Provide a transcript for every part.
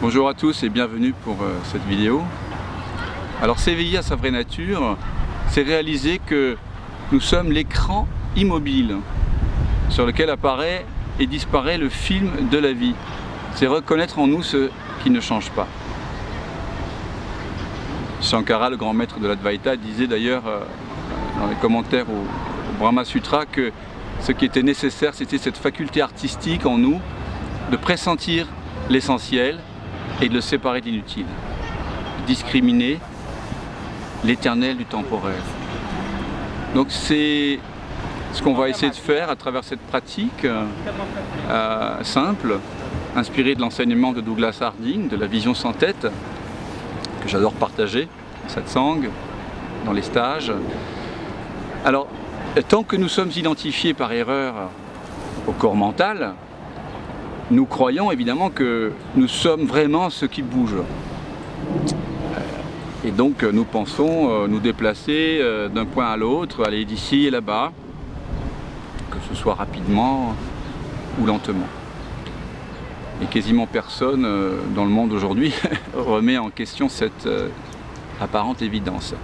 Bonjour à tous et bienvenue pour cette vidéo. Alors s'éveiller à sa vraie nature, c'est réaliser que nous sommes l'écran immobile sur lequel apparaît et disparaît le film de la vie. C'est reconnaître en nous ce qui ne change pas. Shankara, le grand maître de l'Advaita, disait d'ailleurs dans les commentaires au Brahma Sutra que ce qui était nécessaire, c'était cette faculté artistique en nous de pressentir l'essentiel et de le séparer de l'inutile, discriminer l'éternel du temporel. Donc c'est ce qu'on va essayer de faire à travers cette pratique simple, inspirée de l'enseignement de Douglas Harding, de la vision sans tête, que j'adore partager, satsang, dans les stages. Alors, tant que nous sommes identifiés par erreur au corps mental, nous croyons évidemment que nous sommes vraiment ce qui bouge. Et donc nous pensons nous déplacer d'un point à l'autre, aller d'ici et là-bas, que ce soit rapidement ou lentement. Et quasiment personne dans le monde aujourd'hui remet en question cette apparente évidence.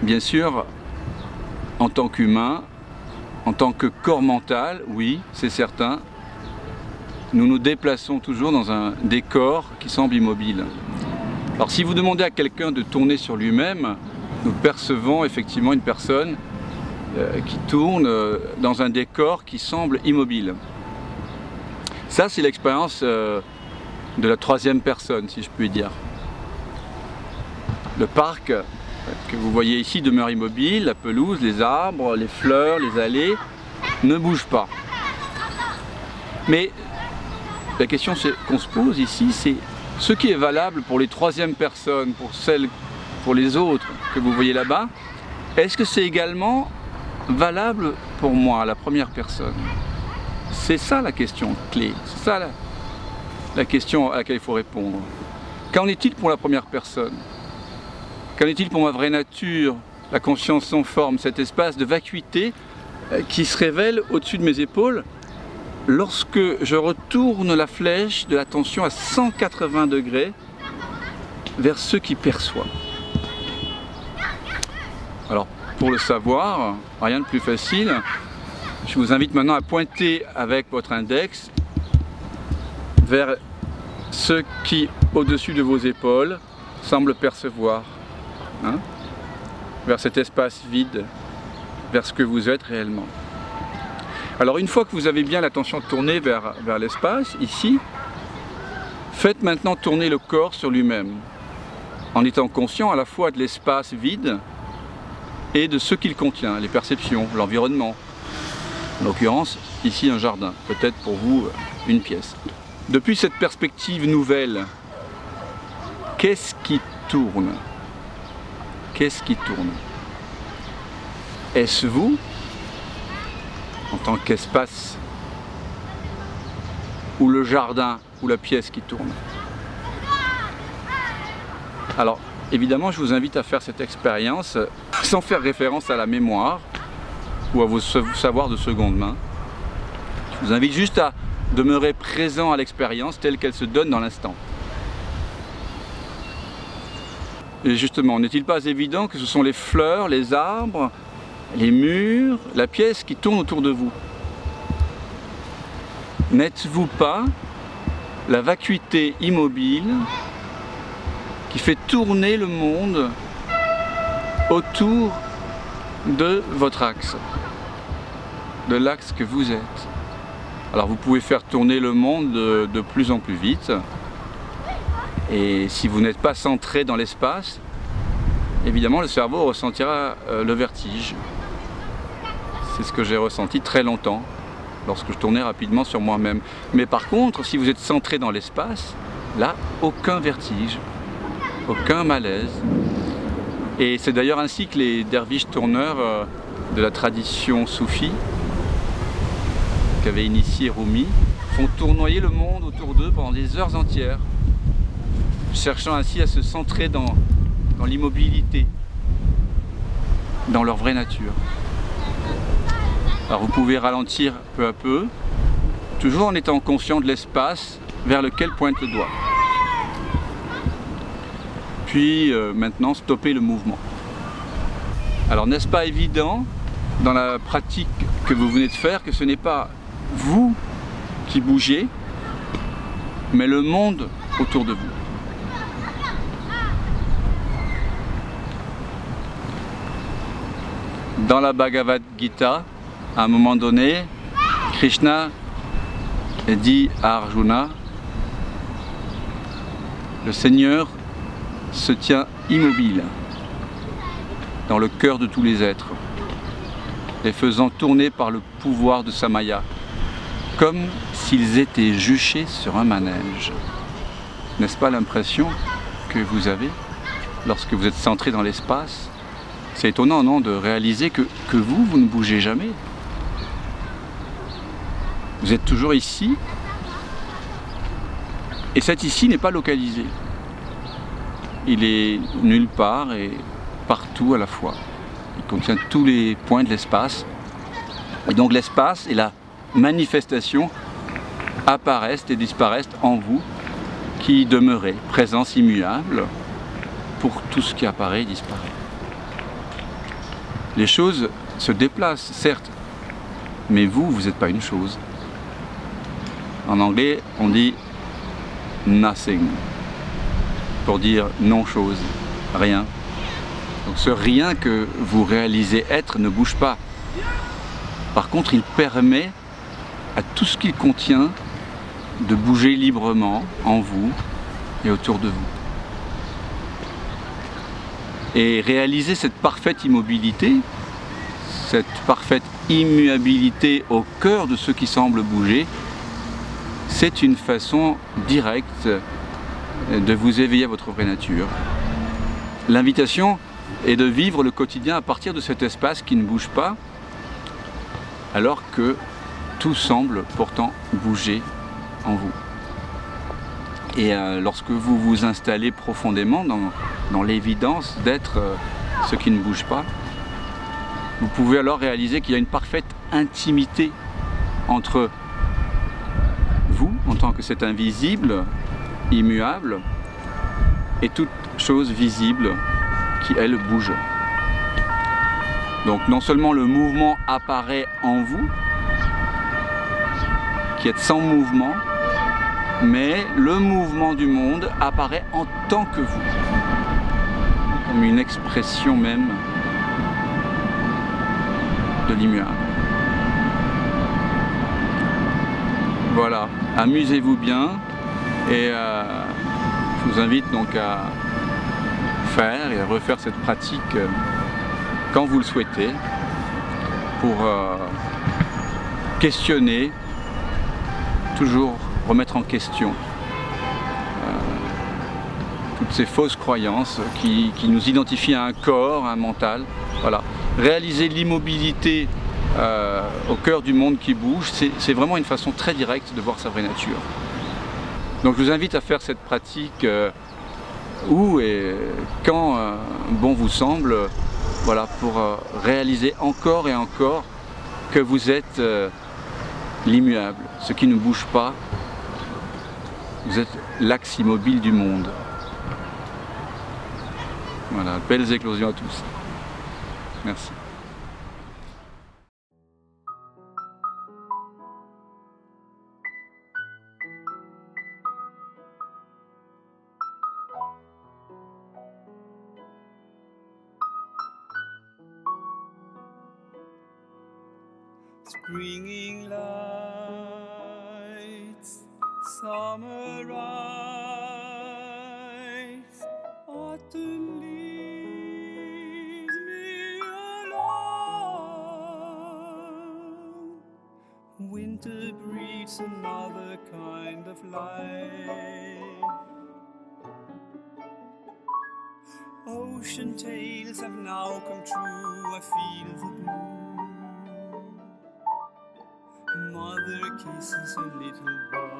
Bien sûr, en tant qu'humain, en tant que corps mental, oui, c'est certain, nous nous déplaçons toujours dans un décor qui semble immobile. Alors si vous demandez à quelqu'un de tourner sur lui-même, nous percevons effectivement une personne qui tourne dans un décor qui semble immobile. Ça, c'est l'expérience de la troisième personne, si je puis dire. Le parc que vous voyez ici demeure immobile, la pelouse, les arbres, les fleurs, les allées ne bougent pas. Mais la question qu'on se pose ici, c'est ce qui est valable pour les troisièmes personnes, pour les autres que vous voyez là-bas, est-ce que c'est également valable pour moi, la première personne? C'est ça la question clé, c'est ça la question à laquelle il faut répondre. Qu'en est-il pour la première personne? Qu'en est-il pour ma vraie nature, la conscience sans forme, cet espace de vacuité qui se révèle au-dessus de mes épaules lorsque je retourne la flèche de l'attention à 180 degrés vers ce qui perçoit. Alors, pour le savoir, rien de plus facile, je vous invite maintenant à pointer avec votre index vers ce qui, au-dessus de vos épaules, semble percevoir. Vers cet espace vide, vers ce que vous êtes réellement. Alors une fois que vous avez bien l'attention tournée vers l'espace, ici, faites maintenant tourner le corps sur lui-même, en étant conscient à la fois de l'espace vide et de ce qu'il contient, les perceptions, l'environnement. En l'occurrence, ici un jardin, peut-être pour vous une pièce. Depuis cette perspective nouvelle, qu'est-ce qui tourne ? Qu'est-ce qui tourne? Est-ce vous, en tant qu'espace, ou le jardin, ou la pièce qui tourne? Alors, évidemment, je vous invite à faire cette expérience sans faire référence à la mémoire ou à vos savoirs de seconde main. Je vous invite juste à demeurer présent à l'expérience telle qu'elle se donne dans l'instant. Et justement, n'est-il pas évident que ce sont les fleurs, les arbres, les murs, la pièce qui tournent autour de vous? N'êtes-vous pas la vacuité immobile qui fait tourner le monde autour de votre axe, de l'axe que vous êtes? Alors vous pouvez faire tourner le monde de plus en plus vite. Et si vous n'êtes pas centré dans l'espace, évidemment le cerveau ressentira le vertige. C'est ce que j'ai ressenti très longtemps lorsque je tournais rapidement sur moi-même. Mais par contre, si vous êtes centré dans l'espace, là, aucun vertige, aucun malaise. Et c'est d'ailleurs ainsi que les derviches tourneurs de la tradition soufie, qu'avait initié Rumi, font tournoyer le monde autour d'eux pendant des heures entières, cherchant ainsi à se centrer dans l'immobilité, dans leur vraie nature. Alors vous pouvez ralentir peu à peu, toujours en étant conscient de l'espace vers lequel pointe le doigt. Puis maintenant, stopper le mouvement. Alors n'est-ce pas évident dans la pratique que vous venez de faire que ce n'est pas vous qui bougez, mais le monde autour de vous. Dans la Bhagavad Gita, à un moment donné, Krishna dit à Arjuna, le Seigneur se tient immobile dans le cœur de tous les êtres, les faisant tourner par le pouvoir de sa Maya, comme s'ils étaient juchés sur un manège. N'est-ce pas l'impression que vous avez lorsque vous êtes centré dans l'espace? C'est étonnant, non, de réaliser que vous ne bougez jamais. Vous êtes toujours ici, et cet ici n'est pas localisé. Il est nulle part et partout à la fois. Il contient tous les points de l'espace. Et donc l'espace et la manifestation apparaissent et disparaissent en vous, qui demeurez, présence immuable pour tout ce qui apparaît et disparaît. Les choses se déplacent, certes, mais vous n'êtes pas une chose. En anglais, on dit nothing, pour dire non-chose, rien. Donc ce rien que vous réalisez être ne bouge pas. Par contre, il permet à tout ce qu'il contient de bouger librement en vous et autour de vous. Et réaliser cette parfaite immobilité, cette parfaite immuabilité au cœur de ce qui semble bouger, c'est une façon directe de vous éveiller à votre vraie nature. L'invitation est de vivre le quotidien à partir de cet espace qui ne bouge pas, alors que tout semble pourtant bouger en vous. Et lorsque vous vous installez profondément dans l'évidence d'être ce qui ne bouge pas, vous pouvez alors réaliser qu'il y a une parfaite intimité entre vous, en tant que cet invisible, immuable, et toute chose visible qui, elle, bouge. Donc non seulement le mouvement apparaît en vous, qui êtes sans mouvement, mais le mouvement du monde apparaît en tant que vous, comme une expression même de l'immuable. Voilà, amusez-vous bien et je vous invite donc à faire et à refaire cette pratique quand vous le souhaitez pour questionner, toujours remettre en question toutes ces fausses croyances qui nous identifient à un corps, à un mental. Voilà. Réaliser l'immobilité au cœur du monde qui bouge, c'est vraiment une façon très directe de voir sa vraie nature. Donc je vous invite à faire cette pratique où et quand bon vous semble, voilà, pour réaliser encore et encore que vous êtes l'immuable, ce qui ne bouge pas. Vous êtes l'axe immobile du monde. Voilà, belles éclosions à tous. Merci. Springing lights, summer rise, autumn leaves me alone. Winter breeds another kind of life. Ocean tales have now come true, I feel the blue. Mother kisses her little boy.